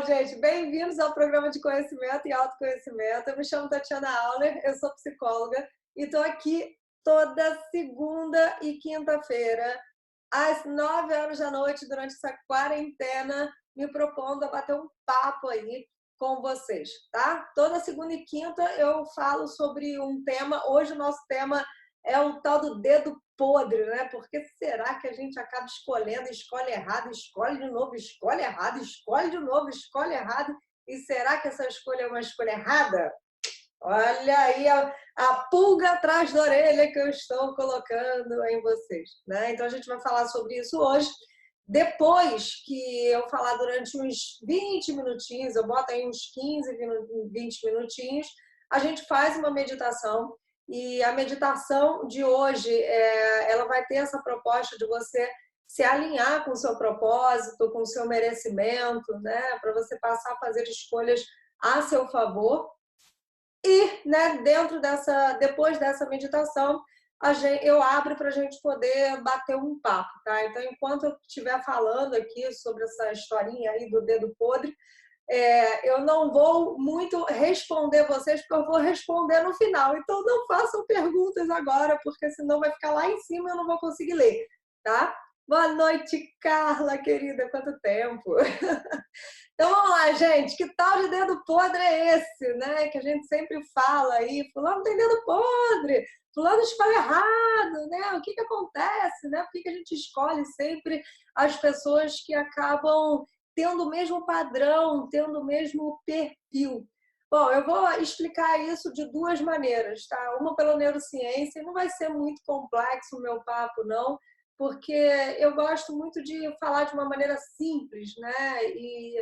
Bom, gente, bem-vindos ao programa de conhecimento e autoconhecimento. Eu me chamo Tatiana Auler, eu sou psicóloga e estou aqui toda segunda e quinta-feira, às 9 horas da noite, durante essa quarentena, me propondo a bater um papo aí com vocês, tá? Toda segunda e quinta eu falo sobre um tema. Hoje o nosso tema é o tal do dedo podre, né? Porque será que a gente acaba escolhendo, escolhe errado, escolhe de novo, escolhe errado, escolhe de novo, escolhe errado? E será que essa escolha é uma escolha errada? Olha aí a pulga atrás da orelha que eu estou colocando em vocês, né? Então a gente vai falar sobre isso hoje. Depois que eu falar durante uns 20 minutinhos, eu boto aí uns 15, 20 minutinhos, a gente faz uma meditação. E a meditação de hoje, ela vai ter essa proposta de você se alinhar com o seu propósito, com o seu merecimento, né? Para você passar a fazer escolhas a seu favor. E, né, depois dessa meditação, eu abro para a gente poder bater um papo, tá? Então, enquanto eu estiver falando aqui sobre essa historinha aí do dedo podre, eu não vou muito responder vocês, porque eu vou responder no final. Então, não façam perguntas agora, porque senão vai ficar lá em cima e eu não vou conseguir ler, tá? Boa noite, Carla, querida. Quanto tempo! Então, vamos lá, gente. Que tal de dedo podre é esse, né? Que a gente sempre fala aí. Fulano tem dedo podre, fulano escolhe errado, né? O que acontece, né? Por que a gente escolhe sempre as pessoas que acabam tendo o mesmo padrão, tendo o mesmo perfil? Bom, eu vou explicar isso de duas maneiras, tá? Uma pela neurociência, não vai ser muito complexo o meu papo, não, porque eu gosto muito de falar de uma maneira simples, né? E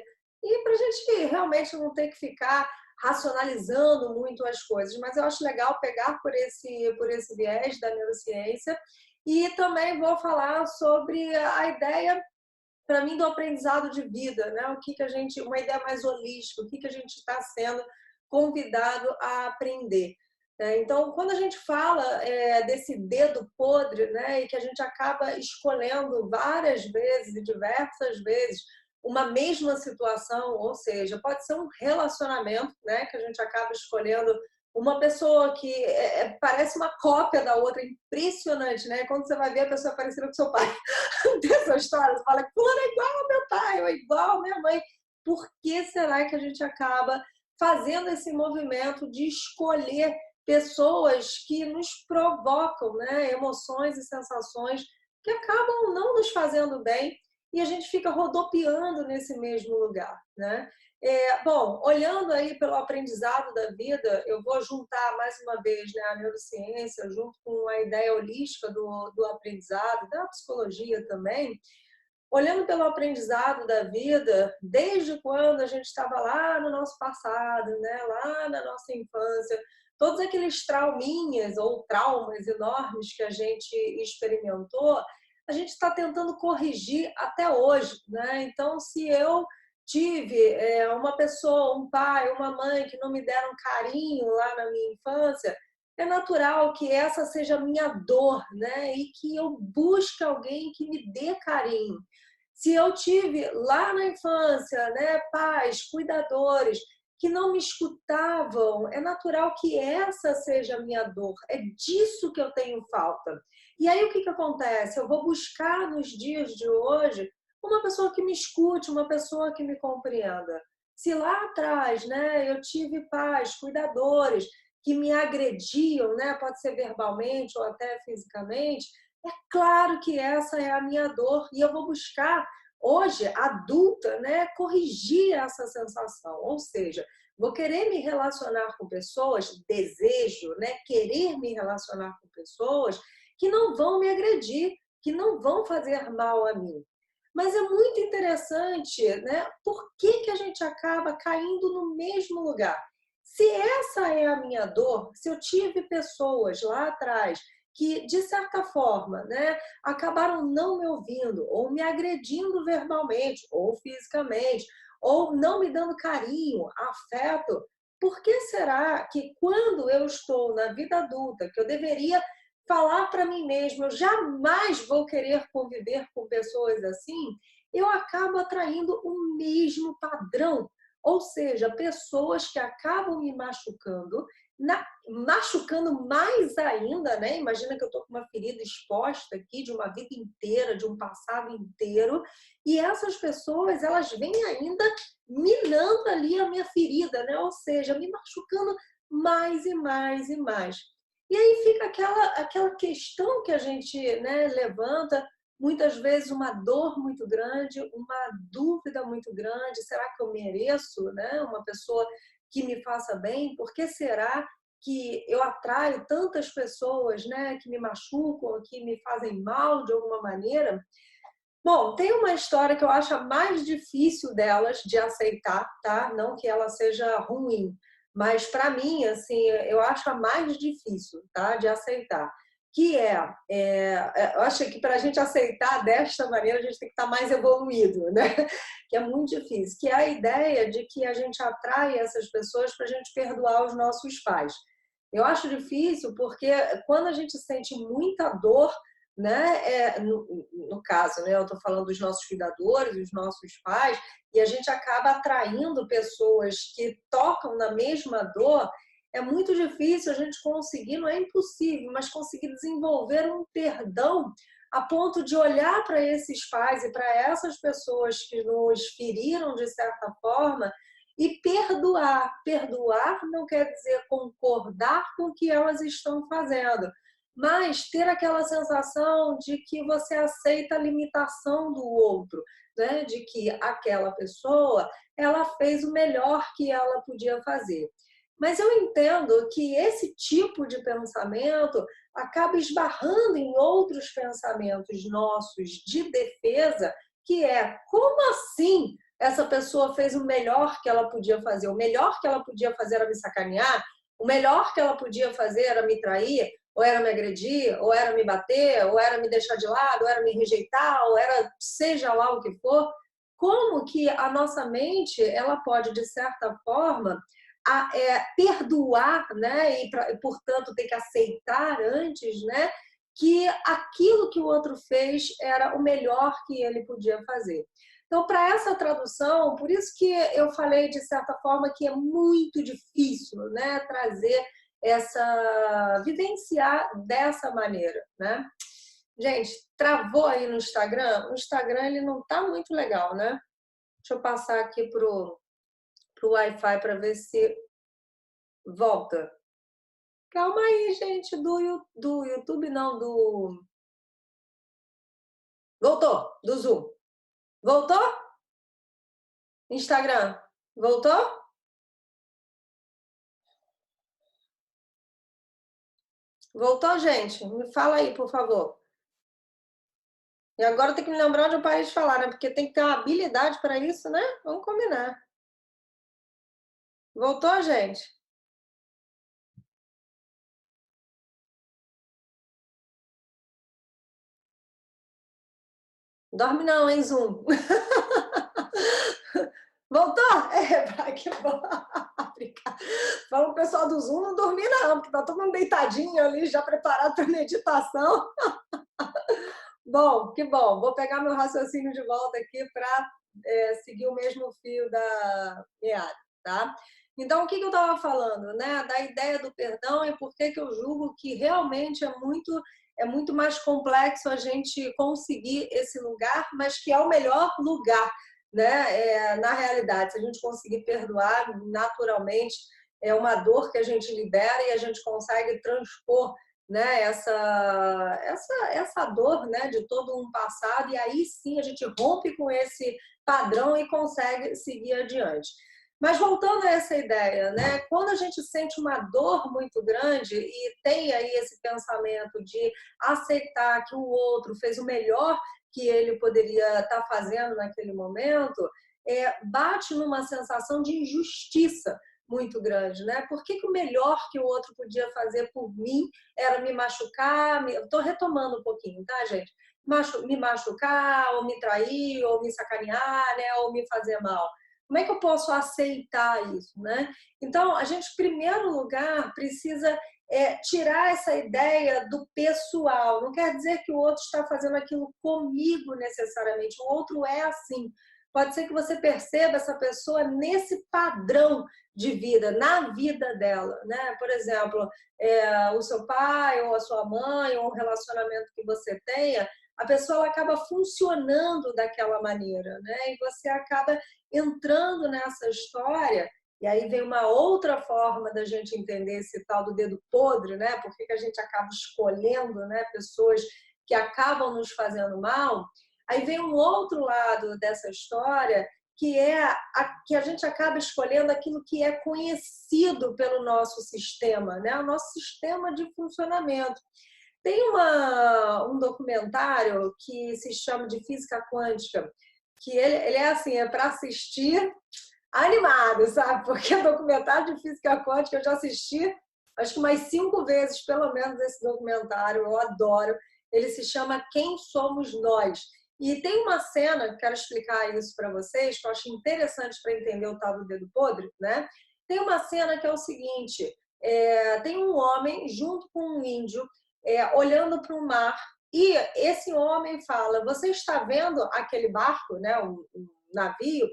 para a gente realmente não ter que ficar racionalizando muito as coisas. Mas eu acho legal pegar por esse viés da neurociência. E também vou falar sobre a ideia, para mim, do aprendizado de vida, né? Uma ideia mais holística, o que a gente está sendo convidado a aprender. Então, quando a gente fala desse dedo podre, né, e que a gente acaba escolhendo várias vezes e diversas vezes uma mesma situação, ou seja, pode ser um relacionamento, né, que a gente acaba escolhendo uma pessoa que parece uma cópia da outra, impressionante, né? Quando você vai ver, a pessoa é parecida com seu pai. Dessa história, você fala que fulano é igual ao meu pai, ou é igual à minha mãe. Por que será que a gente acaba fazendo esse movimento de escolher pessoas que nos provocam, né, emoções e sensações que acabam não nos fazendo bem e a gente fica rodopiando nesse mesmo lugar, né? Bom, olhando aí pelo aprendizado da vida, eu vou juntar mais uma vez, né, a neurociência junto com a ideia holística do aprendizado, da psicologia também. Olhando pelo aprendizado da vida, desde quando a gente estava lá no nosso passado, né, lá na nossa infância, todos aqueles trauminhas ou traumas enormes que a gente experimentou, a gente está tentando corrigir até hoje, né? Então, se eu tive uma pessoa, um pai, uma mãe que não me deram carinho lá na minha infância, é natural que essa seja a minha dor, né? E que eu busque alguém que me dê carinho. Se eu tive lá na infância, né, pais, cuidadores que não me escutavam, é natural que essa seja a minha dor. É disso que eu tenho falta. E aí o que acontece? Eu vou buscar nos dias de hoje uma pessoa que me escute, uma pessoa que me compreenda. Se lá atrás, né, eu tive pais, cuidadores que me agrediam, né, pode ser verbalmente ou até fisicamente, é claro que essa é a minha dor e eu vou buscar hoje, adulta, né, corrigir essa sensação. Ou seja, vou querer me relacionar com pessoas, desejo, né, querer me relacionar com pessoas que não vão me agredir, que não vão fazer mal a mim. Mas é muito interessante, né? Por que a gente acaba caindo no mesmo lugar? Se essa é a minha dor, se eu tive pessoas lá atrás que, de certa forma, né, acabaram não me ouvindo, ou me agredindo verbalmente, ou fisicamente, ou não me dando carinho, afeto, por que será que quando eu estou na vida adulta, que eu deveria falar para mim mesma, eu jamais vou querer conviver com pessoas assim, eu acabo atraindo o mesmo padrão. Ou seja, pessoas que acabam me machucando, machucando mais ainda, né? Imagina que eu estou com uma ferida exposta aqui de uma vida inteira, de um passado inteiro, e essas pessoas, elas vêm ainda minando ali a minha ferida, né? Ou seja, me machucando mais e mais e mais. E aí fica aquela questão que a gente, né, levanta, muitas vezes uma dor muito grande, uma dúvida muito grande, será que eu mereço, né, uma pessoa que me faça bem? Por que será que eu atraio tantas pessoas, né, que me machucam, que me fazem mal de alguma maneira? Bom, tem uma história que eu acho a mais difícil delas de aceitar, tá? Não que ela seja ruim, mas para mim, assim, eu acho a mais difícil, tá? De aceitar. Que eu acho que para a gente aceitar desta maneira, a gente tem que estar mais evoluído, né? Que é muito difícil. Que é a ideia de que a gente atrai essas pessoas para a gente perdoar os nossos pais. Eu acho difícil porque quando a gente sente muita dor, né? No caso, né? Eu estou falando dos nossos cuidadores, dos nossos pais, e a gente acaba atraindo pessoas que tocam na mesma dor. É muito difícil a gente conseguir, não é impossível, mas conseguir desenvolver um perdão a ponto de olhar para esses pais e para essas pessoas que nos feriram de certa forma e perdoar. Perdoar não quer dizer concordar com o que elas estão fazendo, mas ter aquela sensação de que você aceita a limitação do outro, né? De que aquela pessoa, ela fez o melhor que ela podia fazer. Mas eu entendo que esse tipo de pensamento acaba esbarrando em outros pensamentos nossos de defesa, que é: como assim essa pessoa fez o melhor que ela podia fazer? O melhor que ela podia fazer era me sacanear? O melhor que ela podia fazer era me trair? Ou era me agredir, ou era me bater, ou era me deixar de lado, ou era me rejeitar, ou era seja lá o que for? Como que a nossa mente, ela pode, de certa forma, perdoar, né? E, portanto, ter que aceitar antes, né? Que aquilo que o outro fez era o melhor que ele podia fazer. Então, para essa tradução, por isso que eu falei, de certa forma, que é muito difícil, né, trazer vivenciar dessa maneira, né? Gente, travou aí no Instagram? O Instagram, ele não tá muito legal, né? Deixa eu passar aqui pro Wi-Fi para ver se volta. Calma aí, gente, do YouTube não, voltou, do Zoom. Voltou? Instagram, voltou? Voltou, gente? Me fala aí, por favor. E agora tem que me lembrar onde eu parei de falar, né? Porque tem que ter uma habilidade para isso, né? Vamos combinar. Voltou, gente? Dorme não, hein, Zoom? Voltou? Que bom. Fala o pessoal do Zoom não dormir não, porque tá todo mundo deitadinho ali, já preparado para meditação. Bom, que bom. Vou pegar meu raciocínio de volta aqui para seguir o mesmo fio da meada, tá? Então, o que eu estava falando, né? Da ideia do perdão e por que eu julgo que realmente é muito mais complexo a gente conseguir esse lugar, mas que é o melhor lugar, né? Na realidade, se a gente conseguir perdoar naturalmente, é uma dor que a gente libera e a gente consegue transpor, né, essa dor, né, de todo um passado, e aí sim a gente rompe com esse padrão e consegue seguir adiante. Mas voltando a essa ideia, né, quando a gente sente uma dor muito grande e tem aí esse pensamento de aceitar que o outro fez o melhor que ele poderia estar fazendo naquele momento, bate numa sensação de injustiça muito grande, né? Por que o melhor que o outro podia fazer por mim era me machucar? Estou retomando um pouquinho, tá, gente? Me machucar, ou me trair, ou me sacanear, né? Ou me fazer mal. Como é que eu posso aceitar isso, né? Então, a gente, em primeiro lugar, precisa tirar essa ideia do pessoal. Não quer dizer que o outro está fazendo aquilo comigo necessariamente. O outro é assim. Pode ser que você perceba essa pessoa nesse padrão de vida, na vida dela, né? Por exemplo, o seu pai ou a sua mãe, ou um relacionamento que você tenha, a pessoa ela acaba funcionando daquela maneira, né? E você acaba entrando nessa história, e aí vem uma outra forma da gente entender esse tal do dedo podre, né? Por que a gente acaba escolhendo, né, pessoas que acabam nos fazendo mal? Aí vem um outro lado dessa história, que que a gente acaba escolhendo aquilo que é conhecido pelo nosso sistema, né? O nosso sistema de funcionamento. Tem um documentário que se chama de Física Quântica, que ele é assim, é para assistir animado, sabe? Porque documentário de física quântica eu já assisti, acho que umas 5 vezes, pelo menos, esse documentário, eu adoro. Ele se chama Quem Somos Nós? E tem uma cena, quero explicar isso para vocês, que eu acho interessante para entender o tal do dedo podre, né? Tem uma cena que é o seguinte, tem um homem junto com um índio olhando para o mar, e esse homem fala, você está vendo aquele barco, né, um navio?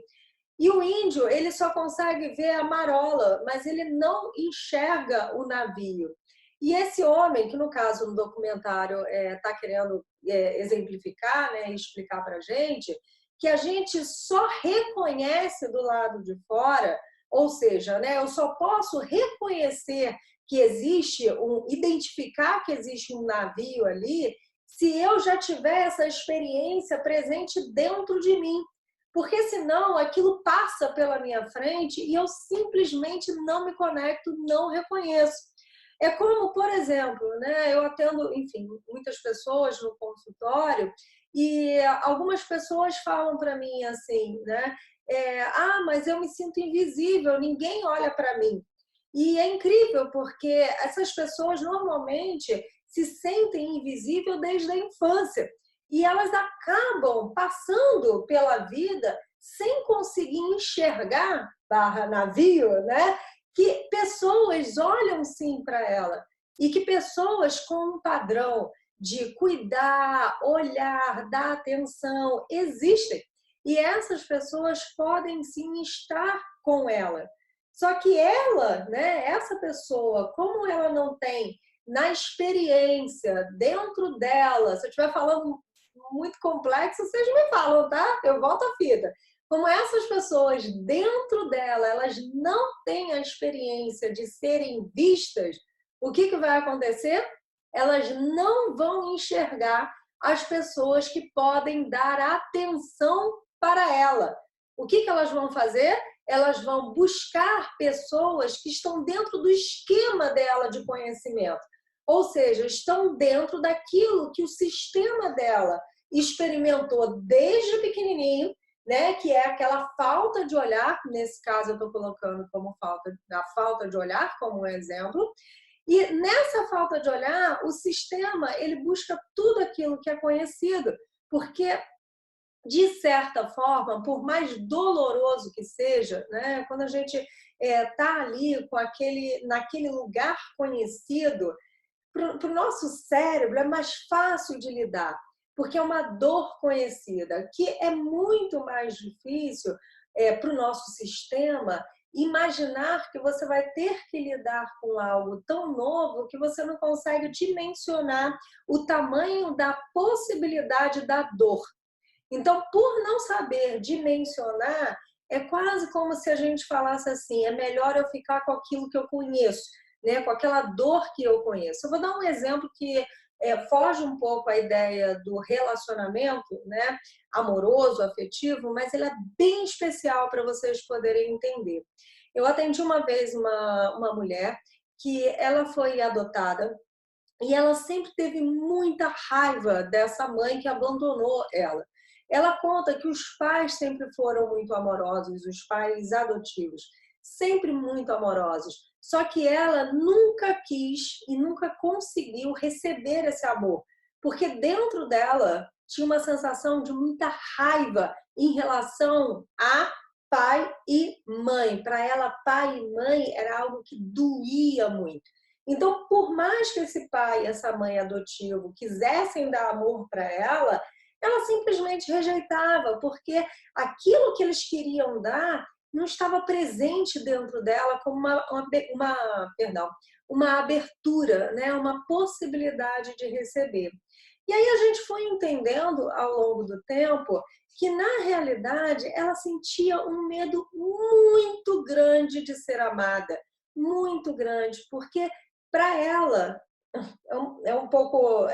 E o índio, ele só consegue ver a marola, mas ele não enxerga o navio. E esse homem, que no caso no documentário está querendo exemplificar, né, explicar para a gente, que a gente só reconhece do lado de fora, ou seja, né, eu só posso reconhecer que existe, identificar que existe um navio ali, se eu já tiver essa experiência presente dentro de mim. Porque senão aquilo passa pela minha frente e eu simplesmente não me conecto, não reconheço. É como, por exemplo, né, eu atendo, enfim, muitas pessoas no consultório e algumas pessoas falam para mim assim, né, mas eu me sinto invisível, ninguém olha para mim. E é incrível porque essas pessoas normalmente se sentem invisíveis desde a infância. E elas acabam passando pela vida sem conseguir enxergar, barra navio, né? Que pessoas olham sim para ela e que pessoas com um padrão de cuidar, olhar, dar atenção existem. E essas pessoas podem sim estar com ela. Só que ela, né, essa pessoa, como ela não tem na experiência, dentro dela, se eu estiver falando muito complexo, vocês me falam, tá? Eu volto à fita. Como essas pessoas dentro dela, elas não têm a experiência de serem vistas, o que vai acontecer? Elas não vão enxergar as pessoas que podem dar atenção para ela. O que elas vão fazer? Elas vão buscar pessoas que estão dentro do esquema dela de conhecimento. Ou seja, estão dentro daquilo que o sistema dela experimentou desde pequenininho, né, que é aquela falta de olhar, nesse caso eu estou colocando como a falta de olhar como um exemplo, e nessa falta de olhar, o sistema ele busca tudo aquilo que é conhecido, porque de certa forma, por mais doloroso que seja, né, quando a gente está ali com naquele lugar conhecido, para o nosso cérebro é mais fácil de lidar, porque é uma dor conhecida, que é muito mais difícil para o nosso sistema imaginar que você vai ter que lidar com algo tão novo que você não consegue dimensionar o tamanho da possibilidade da dor. Então, por não saber dimensionar, é quase como se a gente falasse assim, é melhor eu ficar com aquilo que eu conheço, né? Com aquela dor que eu conheço. Eu vou dar um exemplo que foge um pouco a ideia do relacionamento, né? Amoroso, afetivo, mas ele é bem especial para vocês poderem entender. Eu atendi uma vez uma mulher que ela foi adotada e ela sempre teve muita raiva dessa mãe que abandonou ela. Ela conta que os pais sempre foram muito amorosos, os pais adotivos, sempre muito amorosos. Só que ela nunca quis e nunca conseguiu receber esse amor, porque dentro dela tinha uma sensação de muita raiva em relação a pai e mãe. Para ela, pai e mãe era algo que doía muito. Então, por mais que esse pai e essa mãe adotivo quisessem dar amor para ela simplesmente rejeitava, porque aquilo que eles queriam dar não estava presente dentro dela como uma abertura, né? Uma possibilidade de receber. E aí a gente foi entendendo ao longo do tempo que, na realidade, ela sentia um medo muito grande de ser amada, muito grande, porque para ela, é um pouco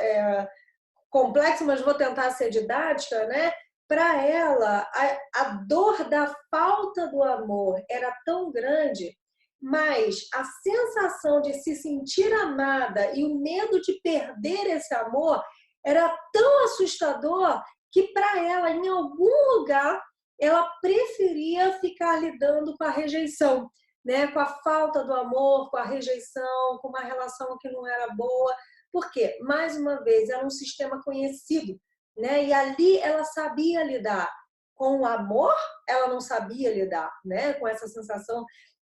complexo, mas vou tentar ser didática, né? Para ela, a dor da falta do amor era tão grande, mas a sensação de se sentir amada e o medo de perder esse amor era tão assustador que para ela, em algum lugar, ela preferia ficar lidando com a rejeição, né? Com a falta do amor, com a rejeição, com uma relação que não era boa. Por quê? Mais uma vez, era um sistema conhecido, né? E ali ela sabia lidar. Com o amor, ela não sabia lidar, né? Com essa sensação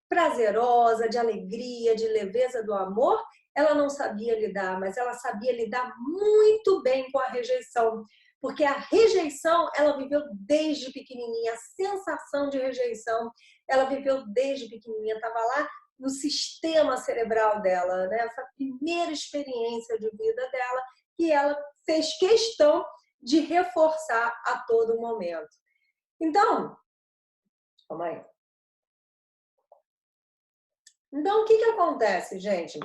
prazerosa, de alegria, de leveza do amor, ela não sabia lidar, mas ela sabia lidar muito bem com a rejeição. Porque a rejeição, ela viveu desde pequenininha, a sensação de rejeição, ela viveu desde pequenininha, estava lá no sistema cerebral dela, né? Essa primeira experiência de vida dela, que ela fez questão de reforçar a todo momento. Então, calma aí. Então, o que acontece, gente?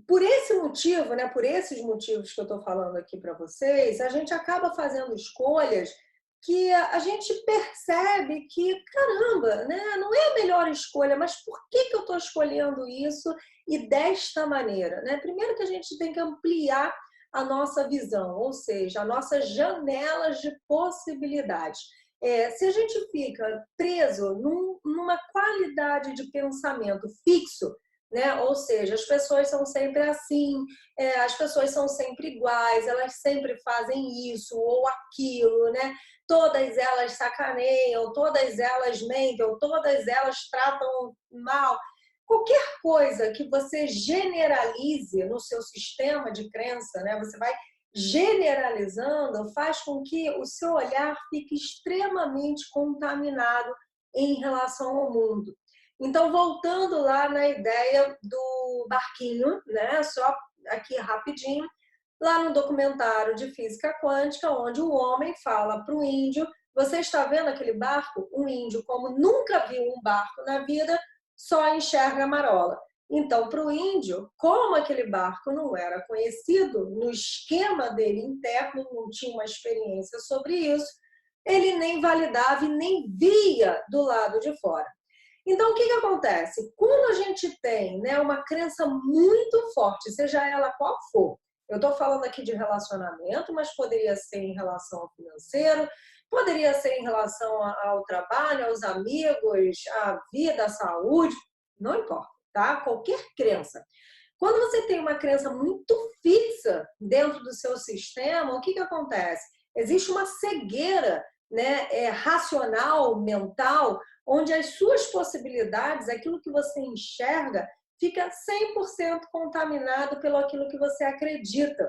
Por esse motivo, né, por esses motivos que eu estou falando aqui para vocês, a gente acaba fazendo escolhas que a gente percebe que, caramba, né, não é a melhor escolha, mas por que eu estou escolhendo isso e desta maneira? Né? Primeiro que a gente tem que ampliar a nossa visão, ou seja, as nossas janelas de possibilidades. Se a gente fica preso numa qualidade de pensamento fixo, né? Ou seja, as pessoas são sempre assim, as pessoas são sempre iguais, elas sempre fazem isso ou aquilo, né? Todas elas sacaneiam, todas elas mentem, todas elas tratam mal. Qualquer coisa que você generalize no seu sistema de crença, né? Você vai generalizando, faz com que o seu olhar fique extremamente contaminado em relação ao mundo. Então, voltando lá na ideia do barquinho, né? Só aqui rapidinho, lá no documentário de física quântica, onde o homem fala para o índio: você está vendo aquele barco? O índio, como nunca viu um barco na vida, só enxerga a marola. Então, para o índio, como aquele barco não era conhecido, no esquema dele interno, não tinha uma experiência sobre isso, ele nem validava e nem via do lado de fora. Então, o que acontece? Quando a gente tem, né, uma crença muito forte, seja ela qual for, eu estou falando aqui de relacionamento, mas poderia ser em relação ao financeiro, poderia ser em relação ao trabalho, aos amigos, à vida, à saúde, não importa, tá? Qualquer crença. Quando você tem uma crença muito fixa dentro do seu sistema, o que acontece? Existe uma cegueira, né, racional, mental, onde as suas possibilidades, aquilo que você enxerga, fica 100% contaminado pelo aquilo que você acredita.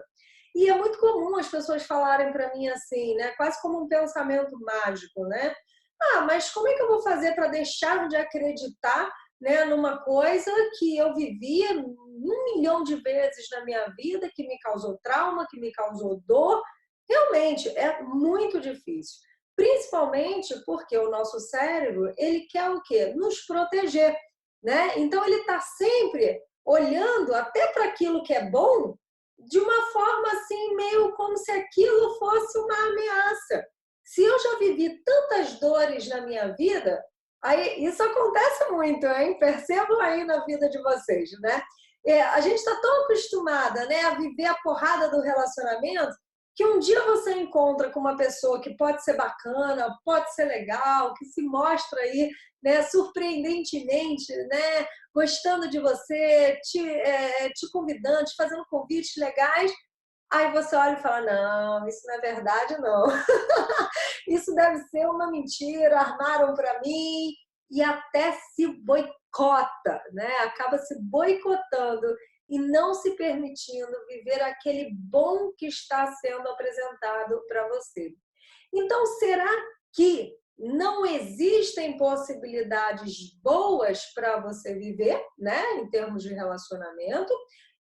E é muito comum as pessoas falarem para mim assim, né, quase como um pensamento mágico, né? Ah, mas como é que eu vou fazer para deixar de acreditar, né, numa coisa que eu vivia 1 milhão de vezes na minha vida, que me causou trauma, que me causou dor? Realmente, é muito difícil. Principalmente porque o nosso cérebro, ele quer o quê? Nos proteger, né? Então, ele está sempre olhando até para aquilo que é bom de uma forma assim, meio como se aquilo fosse uma ameaça. Se eu já vivi tantas dores na minha vida, aí isso acontece muito, hein? Percebam aí na vida de vocês, né? A gente está tão acostumada, né, a viver a porrada do relacionamento, que um dia você encontra com uma pessoa que pode ser bacana, pode ser legal, que se mostra aí, né, surpreendentemente, né, gostando de você, te convidando, te fazendo convites legais. Aí você olha e fala: não, isso não é verdade, não. Isso deve ser uma mentira, armaram para mim, e até se boicota, boicota, né? Acaba se boicotando e não se permitindo viver aquele bom que está sendo apresentado para você. Então, será que não existem possibilidades boas para você viver, né, em termos de relacionamento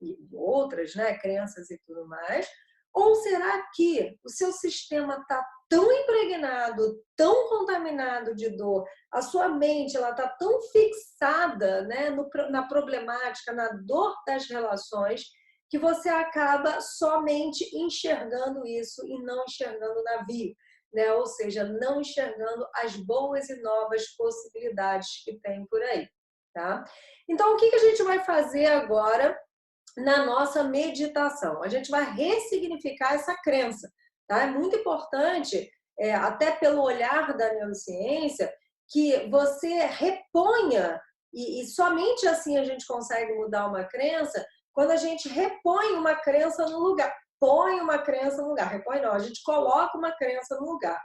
e outras, né, crenças e tudo mais? Ou será que o seu sistema está tão impregnado, tão contaminado de dor, a sua mente ela está tão fixada, né, na problemática, na dor das relações, que você acaba somente enxergando isso e não enxergando o navio, né? Ou seja, não enxergando as boas e novas possibilidades que tem por aí, tá? Então, o que a gente vai fazer agora na nossa meditação? A gente vai ressignificar essa crença, tá? É muito importante, até pelo olhar da neurociência, que você reponha, e somente assim a gente consegue mudar uma crença, quando a gente repõe uma crença no lugar. Põe uma crença no lugar. Repõe não, a gente coloca uma crença no lugar.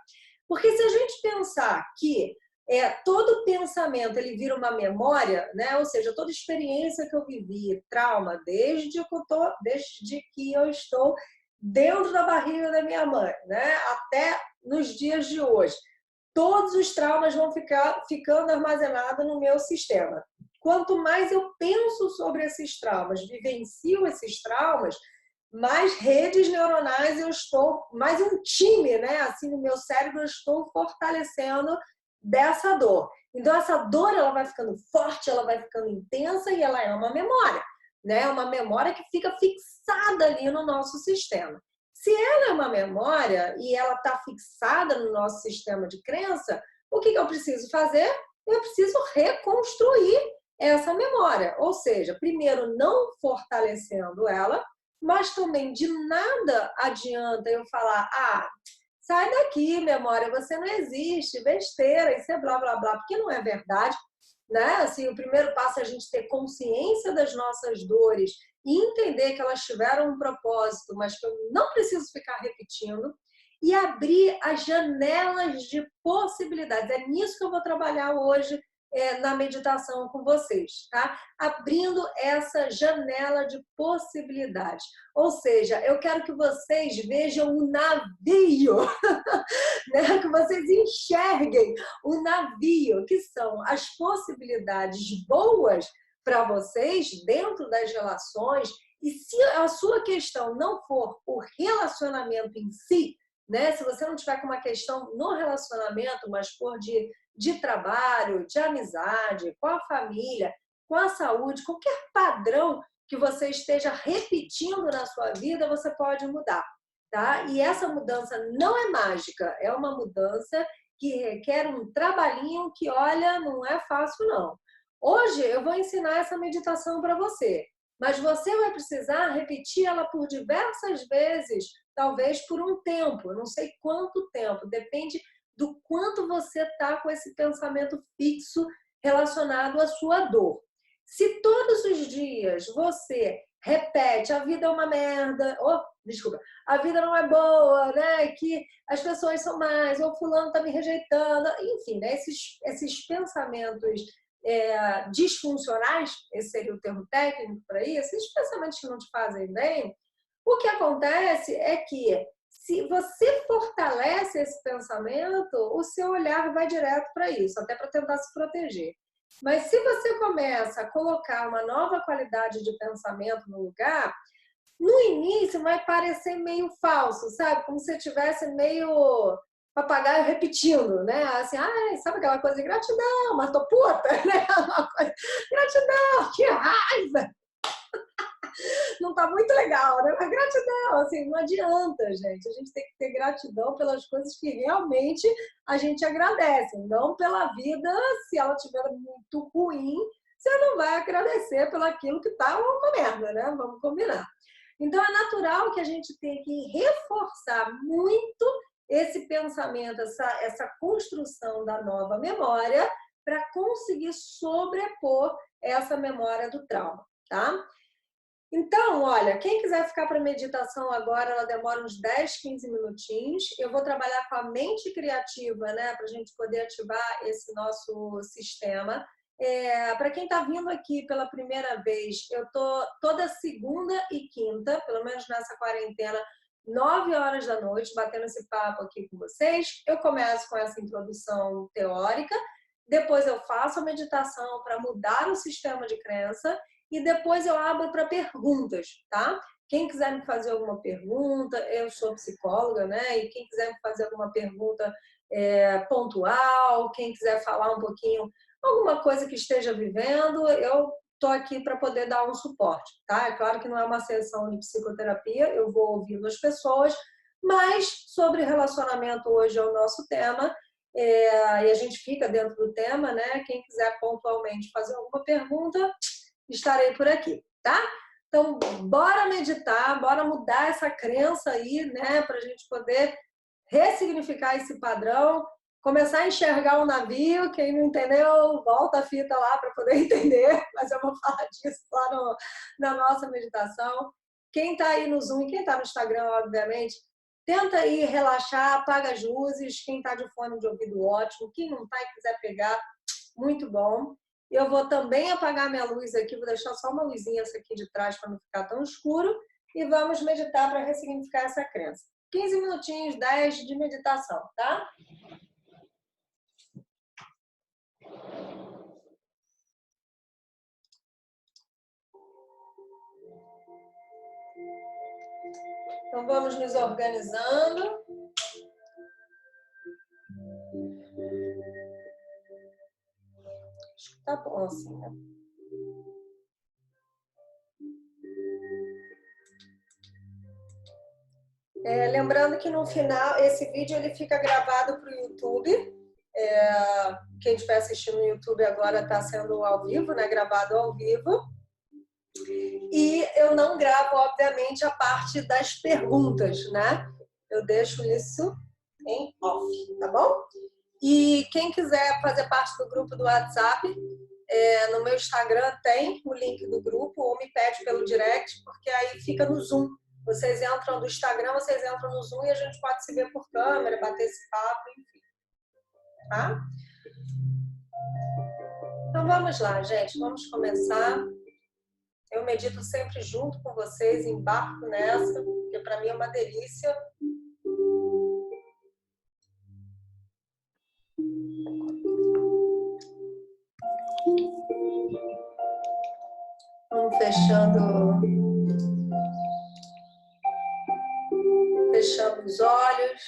Porque se a gente pensar que todo pensamento ele vira uma memória, né? Ou seja, toda experiência que eu vivi, trauma, desde que eu estou dentro da barriga da minha mãe, né? Até nos dias de hoje, todos os traumas vão ficando armazenados no meu sistema. Quanto mais eu penso sobre esses traumas, vivencio esses traumas, mais redes neuronais eu estou, mais um time, né? Assim, no meu cérebro eu estou fortalecendo dessa dor. Então, essa dor ela vai ficando forte, ela vai ficando intensa e ela é uma memória, né? Uma memória que fica fixada ali no nosso sistema. Se ela é uma memória e ela está fixada no nosso sistema de crença, o que eu preciso fazer? Eu preciso reconstruir essa memória. Ou seja, primeiro não fortalecendo ela, mas também de nada adianta eu falar, sai daqui, memória, você não existe, besteira, isso é blá, blá, blá, porque não é verdade, né? Assim, o primeiro passo é a gente ter consciência das nossas dores e entender que elas tiveram um propósito, mas que eu não preciso ficar repetindo, e abrir as janelas de possibilidades. É nisso que eu vou trabalhar hoje na meditação com vocês, tá? Abrindo essa janela de possibilidades. Ou seja, eu quero que vocês vejam o navio, né? Que vocês enxerguem o navio, que são as possibilidades boas para vocês dentro das relações. E se a sua questão não for o relacionamento em si, né? Se você não tiver com uma questão no relacionamento, mas for de trabalho, de amizade, com a família, com a saúde, qualquer padrão que você esteja repetindo na sua vida, você pode mudar, tá? E essa mudança não é mágica, é uma mudança que requer um trabalhinho que, olha, não é fácil, não. Hoje eu vou ensinar essa meditação para você, mas você vai precisar repetir ela por diversas vezes, talvez por um tempo, eu não sei quanto tempo, depende do quanto você está com esse pensamento fixo relacionado à sua dor. Se todos os dias você repete, a vida é uma merda, desculpa, a vida não é boa, né? Que as pessoas são mais, ou fulano está me rejeitando, enfim, né? Esses pensamentos disfuncionais, esse seria o termo técnico para isso, esses pensamentos que não te fazem bem, o que acontece é que se você fortalece esse pensamento, o seu olhar vai direto para isso, até para tentar se proteger. Mas se você começa a colocar uma nova qualidade de pensamento no lugar, no início vai parecer meio falso, sabe? Como se estivesse meio papagaio repetindo, né? Assim, sabe aquela coisa de gratidão, mas tô puta, né? Uma coisa, gratidão, que raiva! Não tá muito legal, né? Mas gratidão, assim, não adianta, gente. A gente tem que ter gratidão pelas coisas que realmente a gente agradece, não pela vida, se ela estiver muito ruim, você não vai agradecer pelo aquilo que tá uma merda, né? Vamos combinar. Então, é natural que a gente tenha que reforçar muito esse pensamento, essa construção da nova memória para conseguir sobrepor essa memória do trauma, tá? Então, olha, quem quiser ficar para meditação agora, ela demora uns 10, 15 minutinhos. Eu vou trabalhar com a mente criativa, né, para a gente poder ativar esse nosso sistema. Para quem está vindo aqui pela primeira vez, eu tô toda segunda e quinta, pelo menos nessa quarentena, 9 horas da noite, batendo esse papo aqui com vocês. Eu começo com essa introdução teórica, depois eu faço a meditação para mudar o sistema de crença e depois eu abro para perguntas, tá? Quem quiser me fazer alguma pergunta, eu sou psicóloga, né? E quem quiser me fazer alguma pergunta pontual, quem quiser falar um pouquinho, alguma coisa que esteja vivendo, eu estou aqui para poder dar um suporte, tá? É claro que não é uma sessão de psicoterapia, eu vou ouvindo as pessoas, mas sobre relacionamento hoje é o nosso tema, e a gente fica dentro do tema, né? Quem quiser pontualmente fazer alguma pergunta, estarei por aqui, tá? Então, bora meditar, bora mudar essa crença aí, né? Para a gente poder ressignificar esse padrão, começar a enxergar o navio. Quem não entendeu, volta a fita lá para poder entender, mas eu vou falar disso lá na nossa meditação. Quem está aí no Zoom e quem está no Instagram, obviamente, tenta aí relaxar, apaga as luzes. Quem está de fone de ouvido, ótimo. Quem não está e quiser pegar, muito bom. Eu vou também apagar minha luz aqui, vou deixar só uma luzinha essa aqui de trás para não ficar tão escuro. E vamos meditar para ressignificar essa crença. 15 minutinhos, 10 de meditação, tá? Então vamos nos organizando. Acho que tá bom assim, né? Lembrando que no final, esse vídeo ele fica gravado para o YouTube. Quem estiver assistindo no YouTube agora está sendo ao vivo, né? Gravado ao vivo. E eu não gravo, obviamente, a parte das perguntas, né? Eu deixo isso em off, tá bom? E quem quiser fazer parte do grupo do WhatsApp, no meu Instagram tem o link do grupo, ou me pede pelo direct, porque aí fica no Zoom. Vocês entram do Instagram, vocês entram no Zoom e a gente pode se ver por câmera, bater esse papo, enfim. Tá? Então vamos lá, gente. Vamos começar. Eu medito sempre junto com vocês, embarco nessa, porque para mim é uma delícia. Vamos fechando os olhos.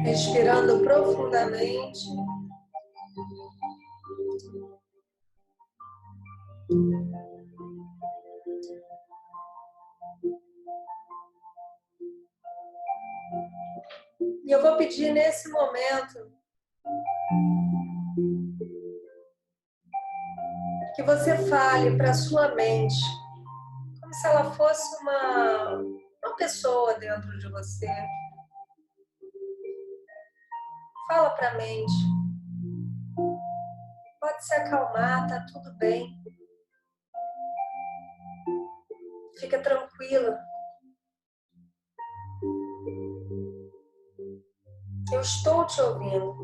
Respirando profundamente. E eu vou pedir nesse momento que você fale para a sua mente, como se ela fosse uma pessoa dentro de você. Fala para a mente. Pode se acalmar, tá tudo bem. Fica tranquila. Eu estou te ouvindo.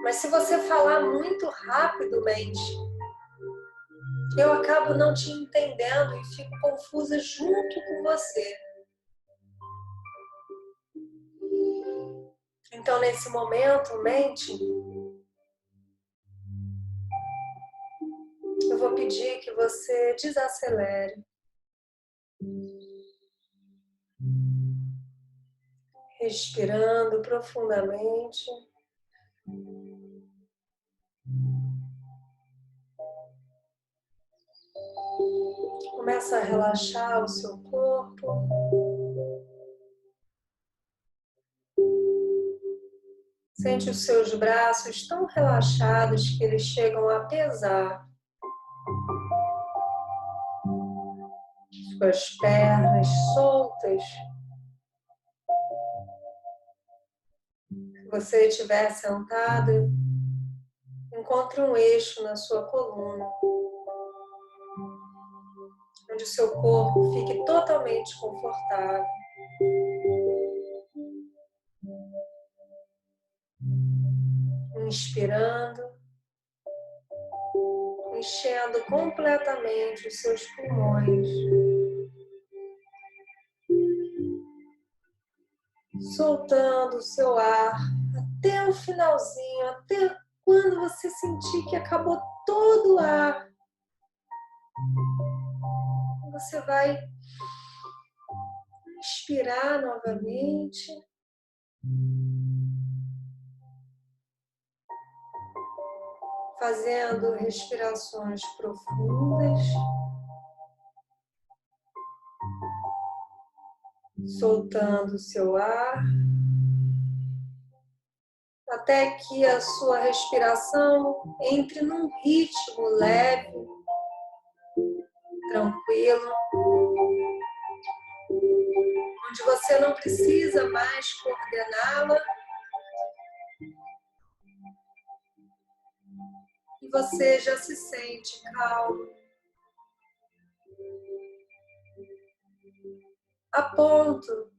Mas se você falar muito rapidamente, eu acabo não te entendendo e fico confusa junto com você. Então, nesse momento, mente, eu vou pedir que você desacelere. Respirando profundamente. Começa a relaxar o seu corpo. Sente os seus braços tão relaxados que eles chegam a pesar. Suas pernas soltas. Se você estiver sentado, encontre um eixo na sua coluna, onde o seu corpo fique totalmente confortável. Inspirando, enchendo completamente os seus pulmões. Soltando o seu ar até o finalzinho, até quando você sentir que acabou todo o ar. Você vai inspirar novamente. Fazendo respirações profundas. Soltando o seu ar. Até que a sua respiração entre num ritmo leve, tranquilo, onde você não precisa mais coordená-la e você já se sente calmo, a ponto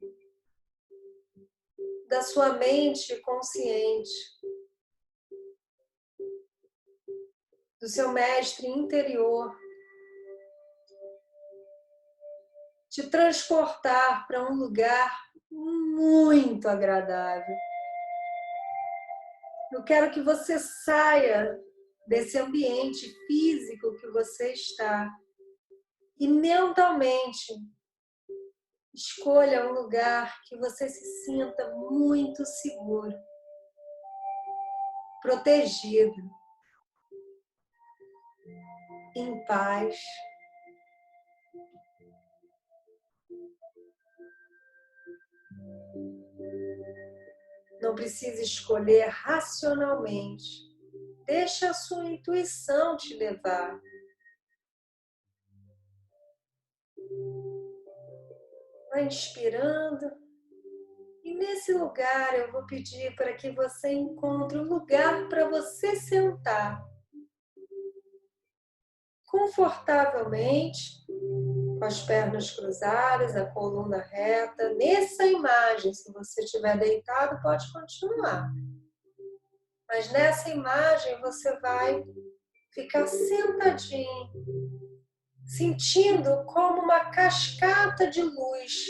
da sua mente consciente, do seu mestre interior, te transportar para um lugar muito agradável. Eu quero que você saia desse ambiente físico que você está e mentalmente escolha um lugar que você se sinta muito seguro, protegido, em paz. Não precisa escolher racionalmente. Deixa a sua intuição te levar. Vai inspirando. E nesse lugar eu vou pedir para que você encontre um lugar para você sentar. Confortavelmente, com as pernas cruzadas, a coluna reta. Nessa imagem, se você estiver deitado, pode continuar. Mas nessa imagem você vai ficar sentadinho, sentindo como uma cascata de luz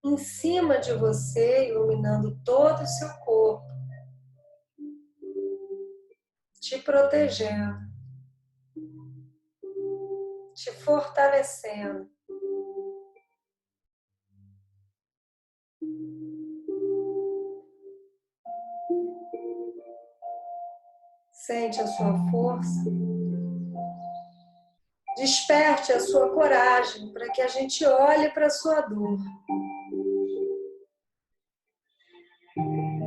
em cima de você, iluminando todo o seu corpo, te protegendo, te fortalecendo. Sente a sua força. Desperte a sua coragem para que a gente olhe para a sua dor.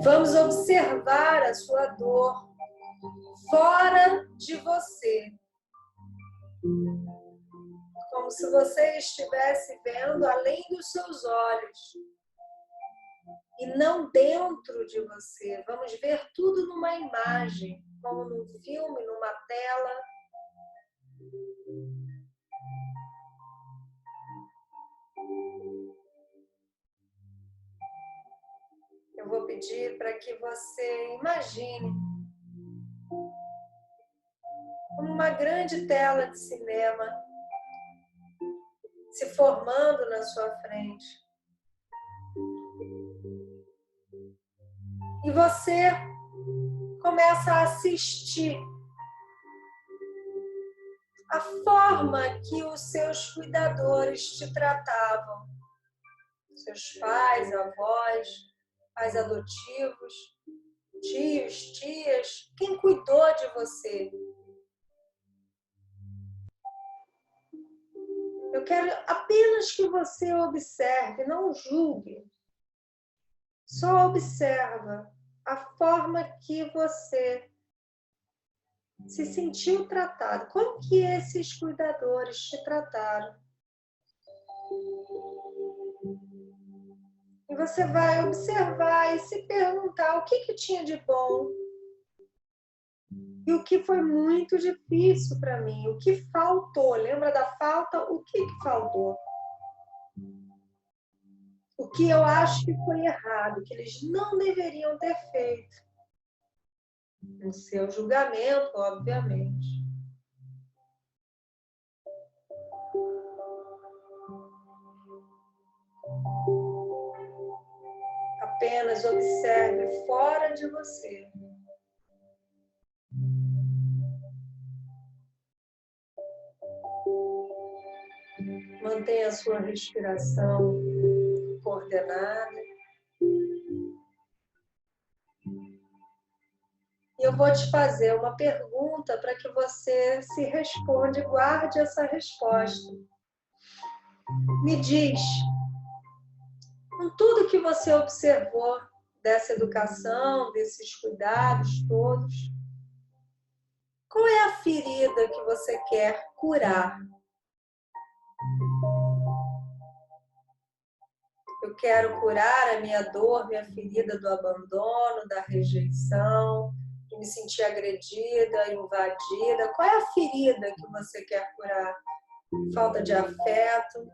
Vamos observar a sua dor fora de você. Como se você estivesse vendo além dos seus olhos. E não dentro de você. Vamos ver tudo numa imagem, como num filme, numa tela. Eu vou pedir para que você imagine uma grande tela de cinema se formando na sua frente. E você começa a assistir a forma que os seus cuidadores te tratavam. Seus pais, avós, pais adotivos, tios, tias, quem cuidou de você. Eu quero apenas que você observe, não julgue. Só observa a forma que você se sentiu tratado. Como que esses cuidadores te trataram? E você vai observar e se perguntar o que tinha de bom e o que foi muito difícil para mim, o que faltou. Lembra da falta? O que faltou? O que eu acho que foi errado, que eles não deveriam ter feito. no seu julgamento, obviamente. Apenas observe fora de você. Mantenha a sua respiração coordenada. E eu vou te fazer uma pergunta para que você se responda e guarde essa resposta. Me diz, com tudo que você observou dessa educação, desses cuidados todos, qual é a ferida que você quer curar? Eu quero curar a minha dor, minha ferida do abandono, da rejeição, de me sentir agredida, invadida. Qual é a ferida que você quer curar? Falta de afeto?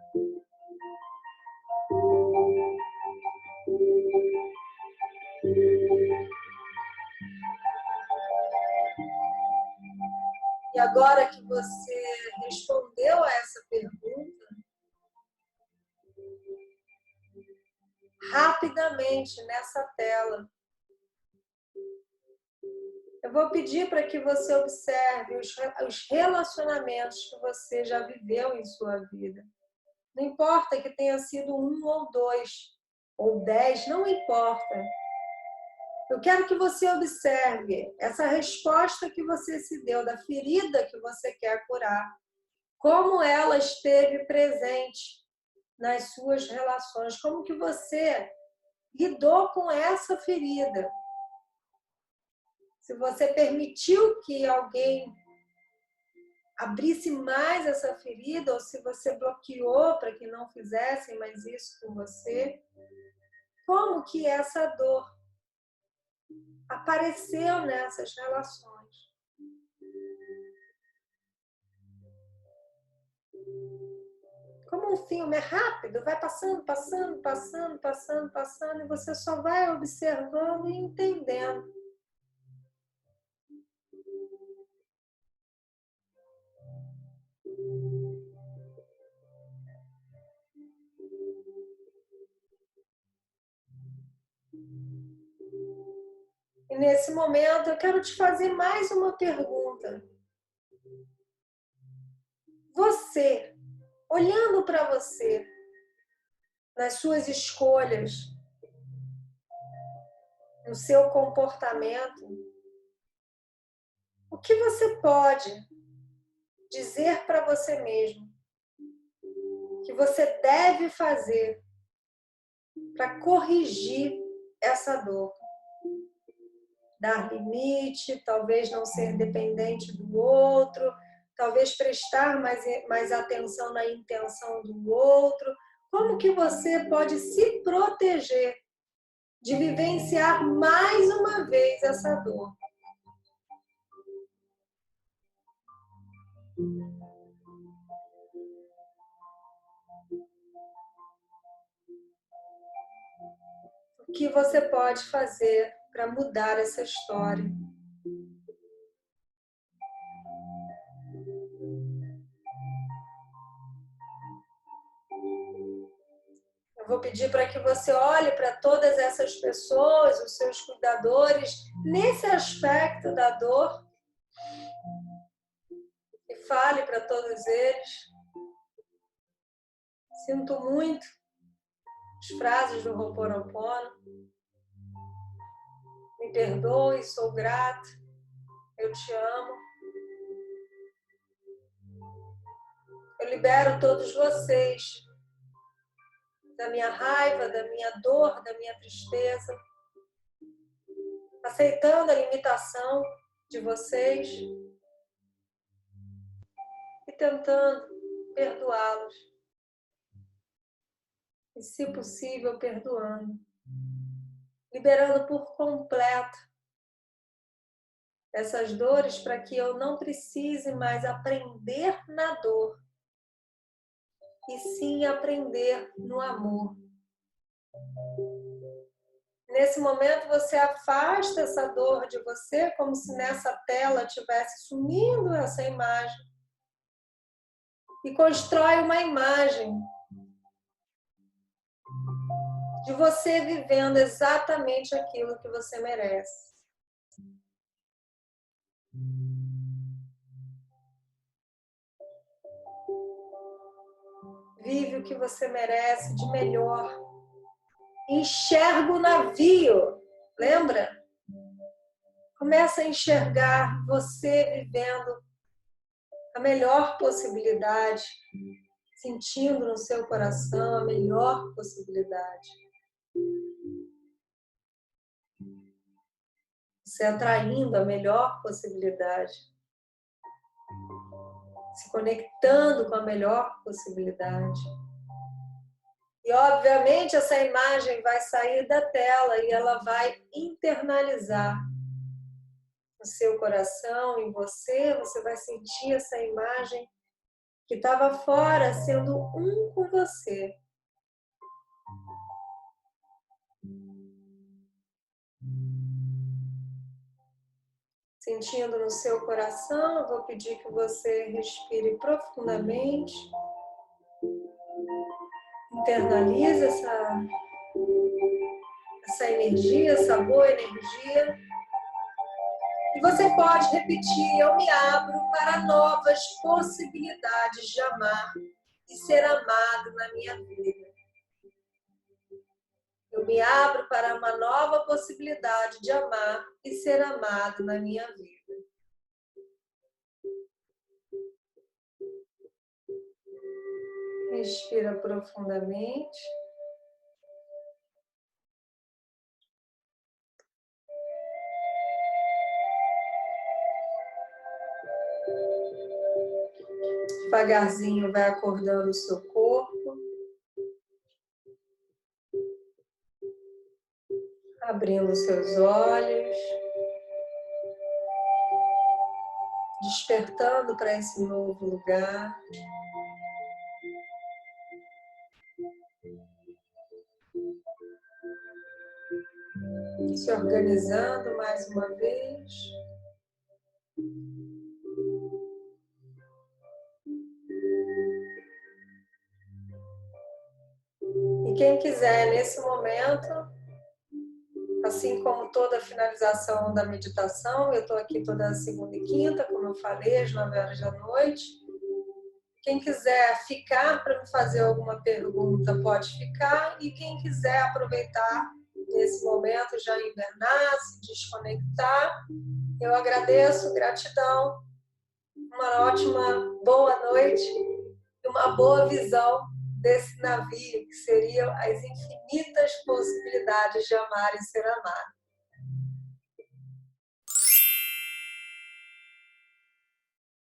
E agora que você respondeu a essa pergunta, rapidamente nessa tela, eu vou pedir para que você observe os relacionamentos que você já viveu em sua vida. Não importa que tenha sido 1 ou 2, ou 10, não importa. Eu quero que você observe essa resposta que você se deu, da ferida que você quer curar. Como ela esteve presente nas suas relações. Como que você lidou com essa ferida. Se você permitiu que alguém abrisse mais essa ferida, ou se você bloqueou para que não fizessem mais isso com você, como que essa dor apareceu nessas relações? Como um filme, é rápido, vai passando, passando, passando, passando, passando, e você só vai observando e entendendo. E nesse momento eu quero te fazer mais uma pergunta. Você, olhando para você, nas suas escolhas, no seu comportamento, o que você pode dizer para você mesmo que você deve fazer para corrigir essa dor? Dar limite, talvez não ser dependente do outro, talvez prestar mais atenção na intenção do outro. Como que você pode se proteger de vivenciar mais uma vez essa dor? O que você pode fazer para mudar essa história? Eu vou pedir para que você olhe para todas essas pessoas, os seus cuidadores, nesse aspecto da dor, e fale para todos eles: sinto muito, as frases do Ho'oponopono, me perdoe, sou grato, eu te amo. Eu libero todos vocês da minha raiva, da minha dor, da minha tristeza, aceitando a limitação de vocês e tentando perdoá-los. E, se possível, perdoando. Liberando por completo essas dores para que eu não precise mais aprender na dor, e sim aprender no amor. Nesse momento você afasta essa dor de você, como se nessa tela tivesse sumindo essa imagem. E constrói uma imagem de você vivendo exatamente aquilo que você merece. Vive o que você merece de melhor. Enxerga o navio, lembra? Começa a enxergar você vivendo a melhor possibilidade, sentindo no seu coração a melhor possibilidade. Você atraindo a melhor possibilidade. Se conectando com a melhor possibilidade. E, obviamente, essa imagem vai sair da tela e ela vai internalizar no seu coração, em você. Você vai sentir essa imagem que estava fora, sendo um com você. Sentindo no seu coração, eu vou pedir que você respire profundamente. Internalize essa energia, essa boa energia. E você pode repetir: eu me abro para novas possibilidades de amar e ser amado na minha vida. Eu me abro para uma nova possibilidade de amar e ser amado na minha vida. Respira profundamente. Devagarzinho vai acordando o seu corpo. Abrindo os seus olhos. Despertando para esse novo lugar. Se organizando mais uma vez. E quem quiser, nesse momento, assim como toda finalização da meditação, eu estou aqui toda segunda e quinta, como eu falei, às 9 horas da noite. Quem quiser ficar para me fazer alguma pergunta, pode ficar. E quem quiser aproveitar nesse momento, já invernar, se desconectar, eu agradeço, gratidão, uma ótima, boa noite e uma boa visão desse navio, que seriam as infinitas possibilidades de amar e ser amado.